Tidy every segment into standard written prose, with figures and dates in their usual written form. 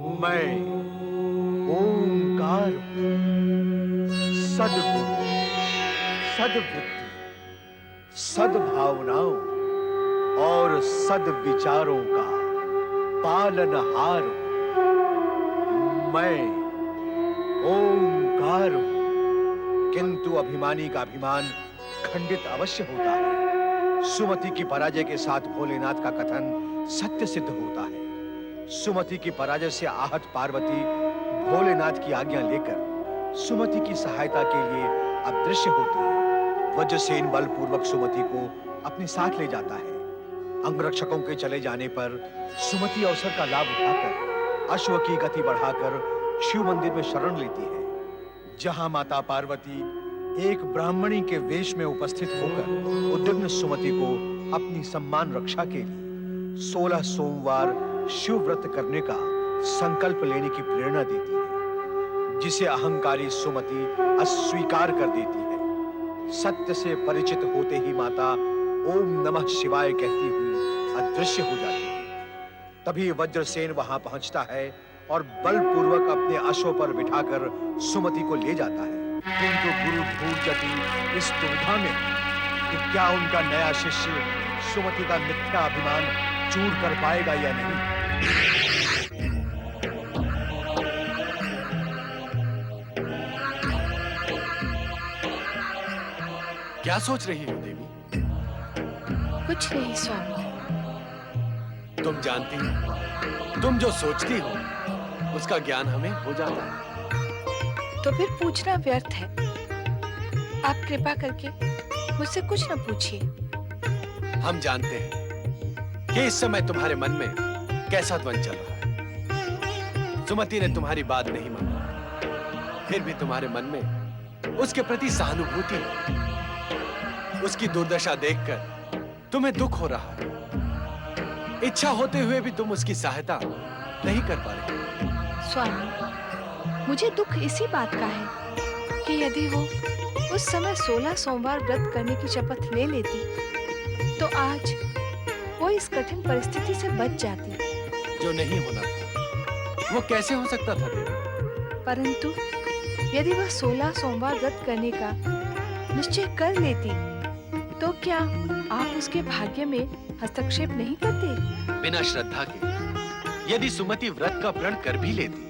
मैं ओंकार सद्बुद्धि, सद्वृत्ति, सद्भावनाओं और सद्विचारों का पालनहार हूं। मैं ओंकार हूं। किंतु अभिमानी का अभिमान खंडित अवश्य होता है। सुमति की पराजय के साथ भोलेनाथ का कथन सत्य सिद्ध होता है। सुमति की पराजय से आहत पार्वती भोलेनाथ की आज्ञा लेकर सुमति की सहायता के लिए अदृश्य होती है। वज्रसेन बलपूर्वक सुमति को अपने साथ ले जाता है। अंगरक्षकों के चले जाने पर सुमति अवसर का लाभ उठाकर अश्व की गति बढ़ाकर शिव मंदिर में शरण लेती है, जहां माता पार्वती एक ब्राह्मणी के वेश में उपस्थित होकर उद्विग्न सुमति को अपनी सम्मान रक्षा के लिए 16 सोमवार शिव व्रत करने का संकल्प लेने की प्रेरणा देती है, जिसे अहंकारी सुमति अस्वीकार कर देती है। सत्य से परिचित होते ही माता ओम नमः शिवाय कहती हुई अदृश्य हो जाती है। तभी वज्रसेन वहां पहुंचता है और बलपूर्वक अपने अश्व पर बिठाकर सुमति को ले जाता है। किंतु गुरु धूर्जटि इस दुविधा में कि क्या उनका नया शिष्य सुमति का मिथ्या अभिमान चूर कर पाएगा या नहीं। क्या सोच रही हो देवी? कुछ नहीं स्वामी। तुम जानती हो, तुम जो सोचती हो उसका ज्ञान हमें हो जाता है। तो फिर पूछना व्यर्थ है। आप कृपा करके मुझसे कुछ न पूछिए। हम जानते हैं कि इस समय तुम्हारे मन में कैसा द्वंद चल रहा है। सुमति ने तुम्हारी बात नहीं मानी, फिर भी तुम्हारे मन में उसके प्रति सहानुभूति है। उसकी दुर्दशा देखकर तुम्हें दुख हो रहा है। इच्छा होते हुए भी तुम उसकी सहायता नहीं कर पा रहे। स्वामी, मुझे दुख इसी बात का है कि यदि वो उस समय 16 सोमवार व्रत करने की शपथ ले लेती तो आज वो इस कठिन परिस्थिति से बच जाती। जो नहीं होना था वो कैसे हो सकता था देवी? परंतु यदि वह 16 सोमवार व्रत करने का निश्चय कर लेती तो क्या आप उसके भाग्य में हस्तक्षेप नहीं करते? बिना श्रद्धा के यदि सुमति व्रत का प्रण कर भी लेती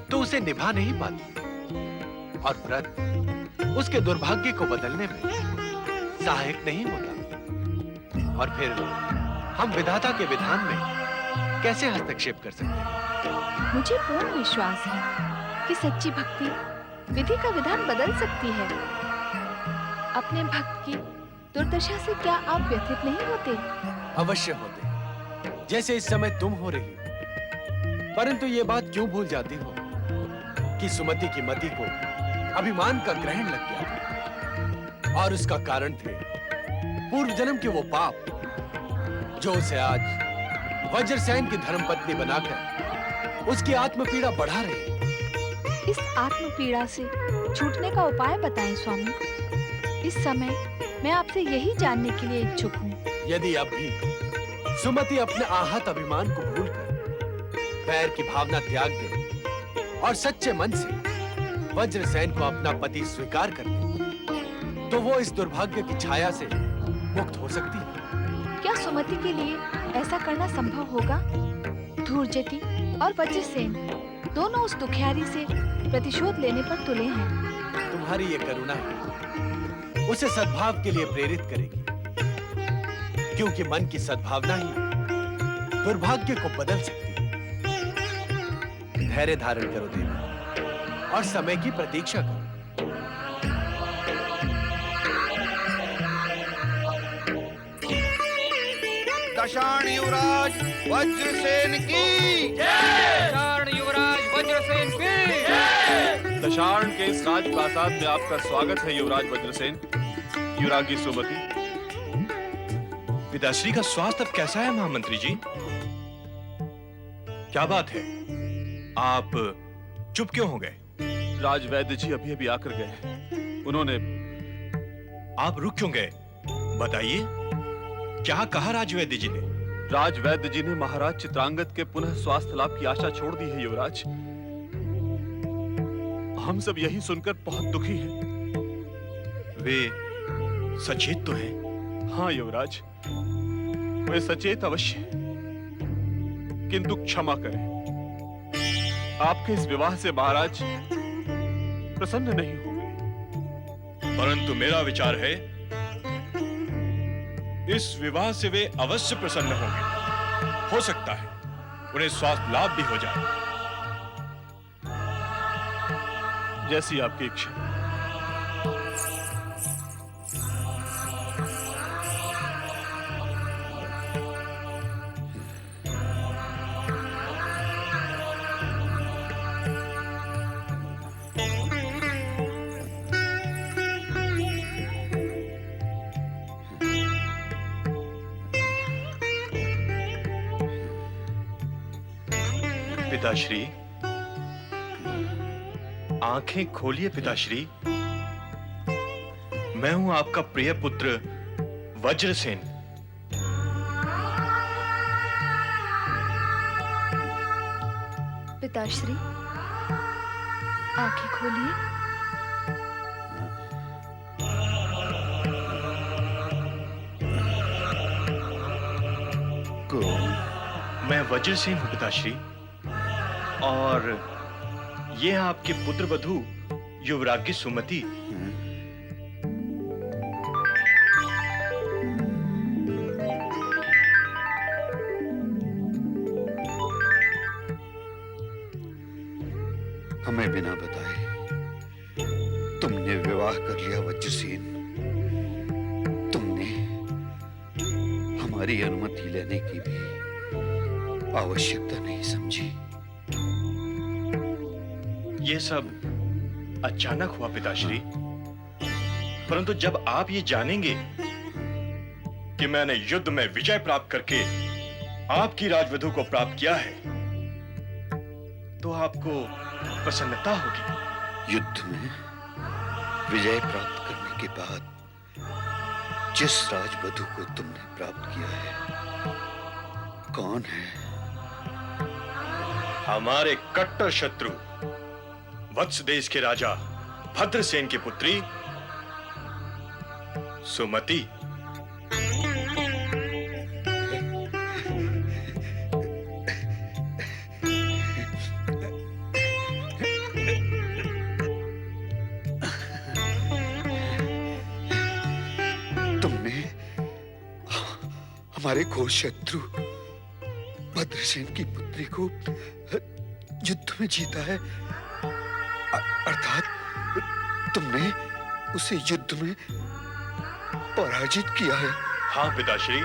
तो उसे निभा नहीं पाती, और व्रत उसके दुर्भाग्य को बदलने में सहायक नहीं होता। और फिर हम विधाता के विधान में कैसे हस्तक्षेप कर सकते हैं? मुझे पूर्ण विश्वास है कि सच्ची भक्ति विधि का विधान बदल सकती है। अपने भक्त की दुर्दशा से क्या आप व्यथित नहीं होते? अवश्य होते, जैसे इस समय तुम हो रही हो। परंतु ये बात क्यों भूल जाती हो कि सुमति की मति को अभिमान का ग्रहण लग गया था, और उसका कारण थे पूर्व जन्म के वो पाप जो उसे आज वज्रसेन की धर्मपत्नी बनाकर उसकी आत्मपीड़ा बढ़ा रहे हैं। इस आत्मपीड़ा से छूटने का उपाय बताएं स्वामी। इस समय मैं आपसे यही जानने के लिए इच्छुक हूँ। यदि अब भी सुमति अपने आहत अभिमान को भूलकर पैर की भावना त्याग दे और सच्चे मन से वज्रसेन को अपना पति स्वीकार कर ले, तो वो इस दुर्भाग्य की छाया से मुक्त हो सकती है। क्या सुमति के लिए ऐसा करना संभव होगा? धूर्जटि और वज्रसेन दोनों उस दुखियारी से प्रतिशोध लेने पर तुले हैं। तुम्हारी ये करुणा उसे सद्भाव के लिए प्रेरित करेगी, क्योंकि मन की सद्भावना ही दुर्भाग्य को बदल सकती है। धैर्य धारण करो देवी और समय की प्रतीक्षा करो। दशाण युवराज वज्रसेन की जय। दशाण युवराज वज्रसेन की जय। दशाण के इस राजप्रासाद में आपका स्वागत है युवराज वज्रसेन। युवरागी सुमति, पिताश्री का स्वास्थ्य अब कैसा है महामंत्री जी? क्या बात है, आप चुप क्यों हो गए? राजवैद्य जी अभी अभी आकर गए। उन्होंने आप रुक क्यों गए? बताइए, क्या कहा राजवैद्य जी ने? राज वैद्य जी ने महाराज चित्रांगद के पुनः स्वास्थ्य लाभ की आशा छोड़ दी है युवराज। हम सब यही सुनकर बहुत दुखी हैं। वे सचेत तो हैं? हाँ युवराज, वे सचेत अवश्य हैं। किंतु क्षमा करें, आपके इस विवाह से महाराज प्रसन्न नहीं होंगे। परंतु मेरा विचार है इस विवाह से वे अवश्य प्रसन्न होंगे। हो सकता है उन्हें स्वास्थ्य लाभ भी हो जाए। जैसी आपकी इच्छा। पिताश्री, आंखें खोलिए पिताश्री। मैं हूं आपका प्रिय पुत्र वज्रसेन। पिताश्री, आंखें खोलिए। मैं वज्रसेन हूं पिताश्री, और ये आपके पुत्र वधू युवराज्ञी सुमति। हमें बिना बताए तुमने विवाह कर लिया वज्रसेन। तुमने हमारी अनुमति लेने की भी आवश्यकता नहीं समझी। ये सब अचानक हुआ पिताश्री, परंतु जब आप ये जानेंगे कि मैंने युद्ध में विजय प्राप्त करके आपकी राजवधु को प्राप्त किया है, तो आपको प्रसन्नता होगी। युद्ध में विजय प्राप्त करने के बाद जिस राजवधु को तुमने प्राप्त किया है, कौन है? हमारे कट्टर शत्रु वत्स देश के राजा भद्रसेन की पुत्री सुमति। तुमने हमारे घोर शत्रु भद्रसेन की पुत्री को युद्ध में जीता है, अर्थात तुमने उसे युद्ध में पराजित किया है। हाँ पिताश्री,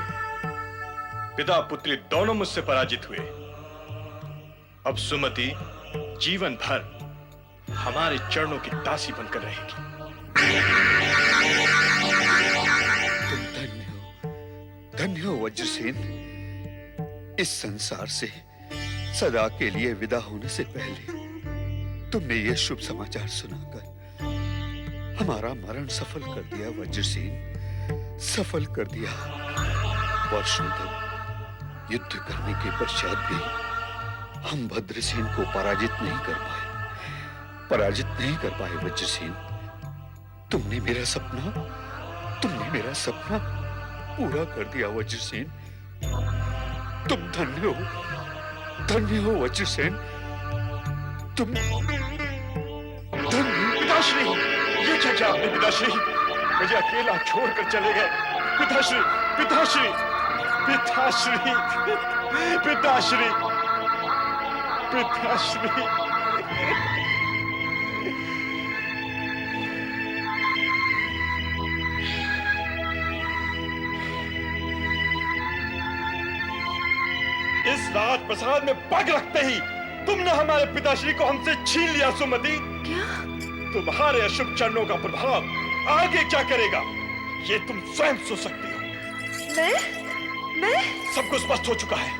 पिता पुत्री दोनों मुझसे पराजित हुए। अब सुमति जीवन भर हमारे चरणों की दासी बनकर रहेगी। तुम धन्य हो वज्रसेन। इस संसार से सदा के लिए विदा होने से पहले तुमने यह शुभ समाचार सुनाकर हमारा मरण सफल कर दिया वज्रसेन, सफल कर दिया। वर्षों तक युद्ध करने के पश्चात भी हम भद्रसेन को पराजित नहीं कर पाए वज्रसेन। तुमने मेरा सपना पूरा कर दिया वज्रसेन। तुम धन्य हो वज्रसेन। तुम पिताश्री, ये क्या किया आपने पिताश्री? मुझे अकेला छोड़कर चले गए पिताश्री, पिताश्री, पिताश्री, पिताश्री, पिताश्री। इस राजप्रसाद में पग रखते ही तुमने हमारे पिताश्री को हमसे छीन लिया सुमति। क्या? तुम्हारे अशुभ चरणों का प्रभाव आगे क्या करेगा, ये तुम स्वयं सोच सकती हो। मैं सब कुछ स्पष्ट हो चुका है,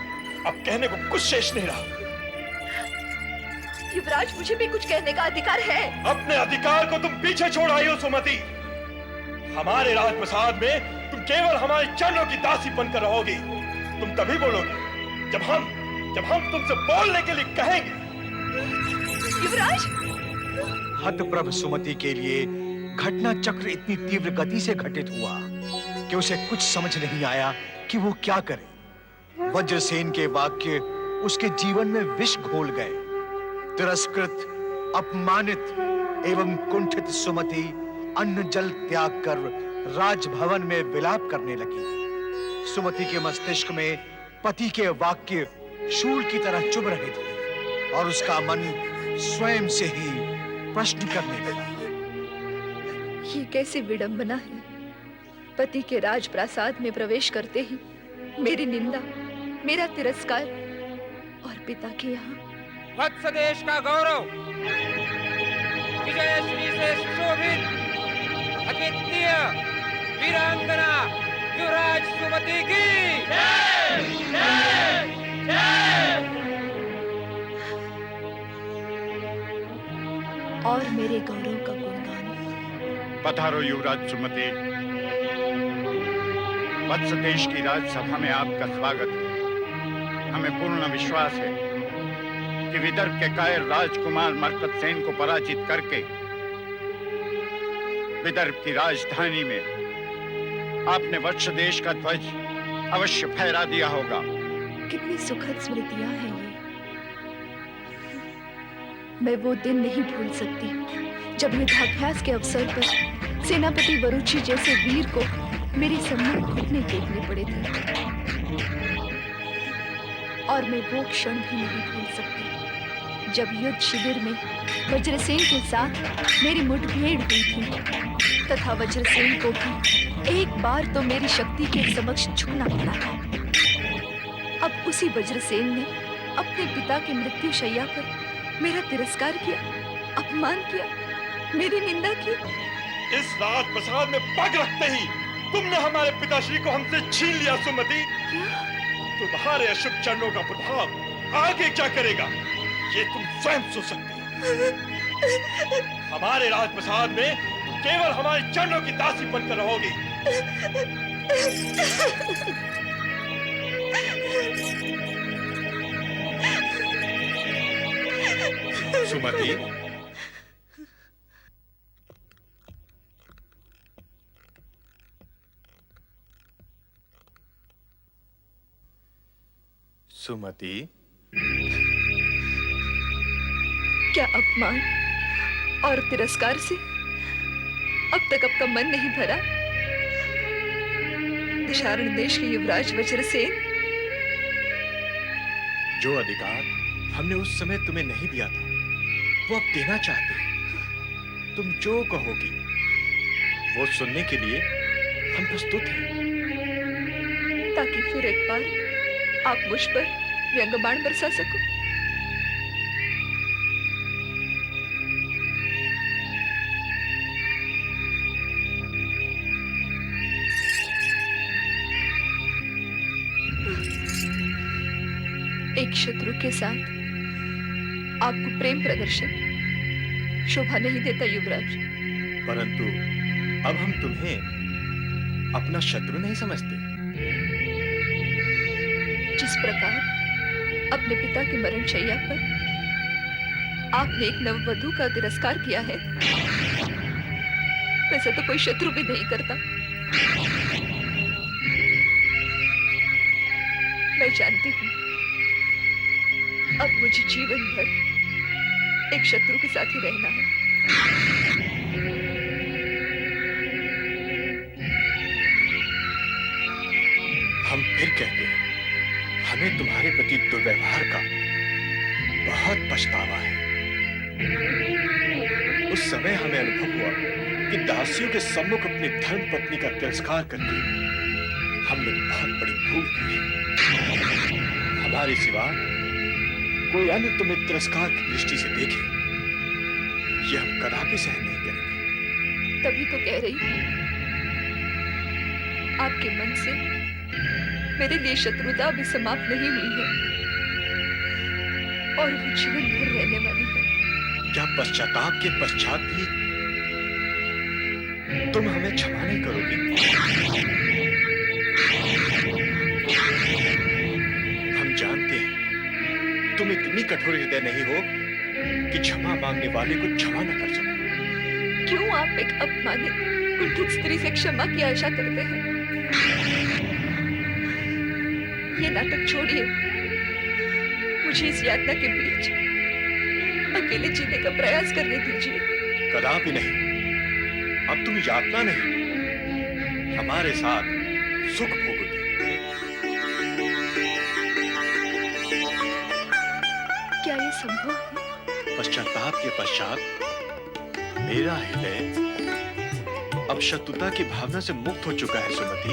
अब कहने को कुछ शेष नहीं रहा। युवराज, मुझे भी कुछ कहने का अधिकार है। अपने अधिकार को तुम पीछे छोड़ आई हो सुमति। हमारे राजप्रसाद में तुम केवल हमारे चरणों की दासी बनकर रहोगी। तुम तभी बोलोगे जब हम तुमसे बोलने के लिए कहेंगे। युवराज! हतप्रभ सुमति के लिए घटना चक्र इतनी तीव्र गति से घटित हुआ कि उसे कुछ समझ नहीं आया कि वो क्या करे। वज्रसेन के वाक्य उसके जीवन में विष घोल गए। तिरस्कृत, अपमानित एवं कुंठित सुमति अन्न जल त्याग कर राजभवन में विलाप करने लगी। सुमति के मस्तिष्क में पति के वाक्य शूल की तरह चुभ रहे थे और उसका मन स्वयं से ही प्रश्न करने लगा। ये कैसी विडंबना है। पति के राजप्रासाद में प्रवेश करते ही मेरी निंदा, मेरा तिरस्कार और पिता के यहाँ वत्स देश का गौरव, विजयश्री से सुशोभित अद्वितीय वीरांगना युवराज सुमति की और मेरे गौरव का गुणगान। पधारो युवराज सुमति। वत्स देश की राजसभा में आपका स्वागत है। हमें पूर्ण विश्वास है कि विदर्भ के कायर राजकुमार मरकतसेन को पराजित करके विदर्भ की राजधानी में आपने वत्स देश का ध्वज अवश्य फहरा दिया होगा। कितनी सुखद स्मृतियां हैं ये। मैं वो दिन नहीं भूल सकती जब युद्धाभ्यास के अवसर पर सेनापति वरुचि जैसे वीर को मेरे सम्मुख घुटने टेकने पड़े थे। और मैं वो क्षण भी नहीं भूल सकती जब युद्ध शिविर में वज्रसेन के साथ मेरी मुठभेड़ हुई थी तथा वज्रसेन को भी एक बार तो मेरी शक्ति के समक्ष झुकना पड़ा था। अब उसी वज्रसेन ने अपने पिता की मृत्यु शैया पर मेरा तिरस्कार किया, अपमान किया, मेरी निंदा की। इस राजप्रसाद में पग रखते ही तुमने हमारे पिताश्री को हमसे छीन लिया सुमति। तुम्हारे अशुभ चरणों का प्रभाव आगे क्या करेगा ये तुम स्वयं सोच सकते हो। हमारे राजप्रसाद में केवल हमारे चरणों की दासी बनकर रहोगी। सुमति, सुमति, क्या अपमान और तिरस्कार से अब तक आपका मन नहीं भरा? दशारण देश के युवराज वज्रसेन, जो अधिकार हमने उस समय तुम्हें नहीं दिया था वो अब देना चाहते हैं। तुम जो कहोगी वो सुनने के लिए हम प्रस्तुत हैं। ताकि फिर एक बार आप मुझ पर व्यंग्यबाण बरसा सको। एक शत्रु के साथ आपको प्रेम प्रदर्शन शोभा नहीं देता युवराज। परंतु अब हम तुम्हें अपना शत्रु नहीं समझते। जिस प्रकार अपने पिता की मरणशैया पर आपने एक नववधू का तिरस्कार किया है, वैसा तो कोई शत्रु भी नहीं करता। मैं जानती हूँ अब मुझे जीवन भर एक शत्रु के साथ ही रहना है। हम फिर कहते हैं, हमें तुम्हारे प्रति दुर्व्यवहार का बहुत पछतावा है। उस समय हमें अनुभव हुआ कि दासियों के सम्मुख अपनी धर्म पत्नी का तिरस्कार करके हमने बहुत बड़ी भूल की है। हमारे सिवा कोई अन्य तुम्हें तिरस्कार की दृष्टि से देखे, यह हम कदापि सहन नहीं करेंगे। तभी तो कह रही हूं, आपके मन से मेरे लिए शत्रुता अभी समाप्त नहीं हुई है और वो जीवन भर रहने वाली है। क्या पश्चाताप के पश्चात भी तुम हमें क्षमा नहीं करोगी? जानते हैं तुम इतनी कठोर हृदय नहीं हो कि क्षमा मांगने वाले को क्षमा न कर सको। क्यों आप एक अपमानित कुंठित स्त्री से क्षमा की आशा करते हैं? ये नाटक छोड़िए, मुझे इस यातना के बीच अकेले जीने का प्रयास करने दीजिए। कदापि नहीं। अब तुम यातना नहीं, हमारे साथ सुख भोगोगी। क्या ये संभव है? पश्चाताप के पश्चात मेरा हृदय अब शत्रुता की भावना से मुक्त हो चुका है सुमति।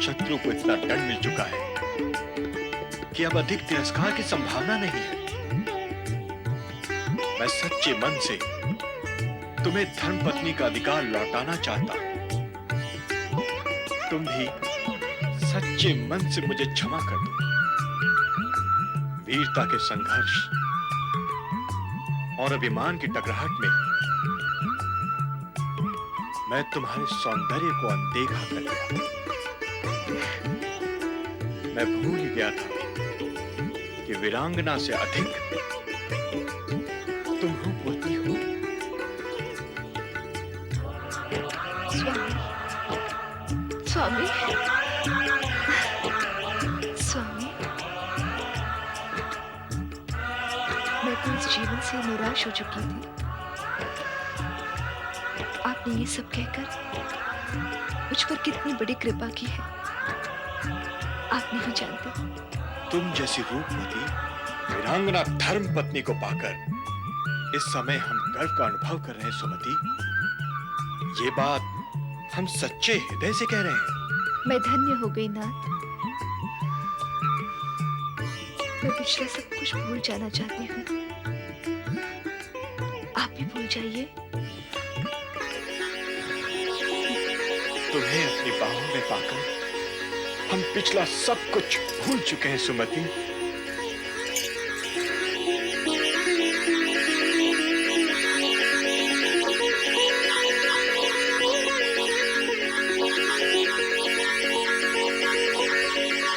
शत्रु को इतना दंड मिल चुका है कि अब अधिक तिरस्कार की संभावना नहीं है। मैं सच्चे मन से तुम्हें धर्मपत्नी का अधिकार लौटाना चाहता हूं। तुम भी सच्चे मन से मुझे क्षमा कर दो। वीरता के संघर्ष और अभिमान की टकराहट में मैं तुम्हारे सौंदर्य को अनदेखा कर दिया। मैं भूल ही गया था कि वीरांगना से अधिक तुम रूपवती हो। स्वामी, स्वामी, मैं तो इस जीवन से निराश हो चुकी थी। आपने ये सब कहकर मुझ पर कितनी बड़ी कृपा की है, आप नहीं जानते। तुम जैसी रूपवती वीरांगना धर्म पत्नी को पाकर इस समय हम गर्व का अनुभव कर रहे हैं सुमति। ये बात हम सच्चे हृदय से कह रहे हैं। मैं धन्य हो गई नाथ। मैं पिछला सब कुछ भूल जाना चाहती हूँ। आप भी भूल जाइए। तुम्हें अपनी बाहों में पाकर हम पिछला सब कुछ भूल चुके हैं सुमति।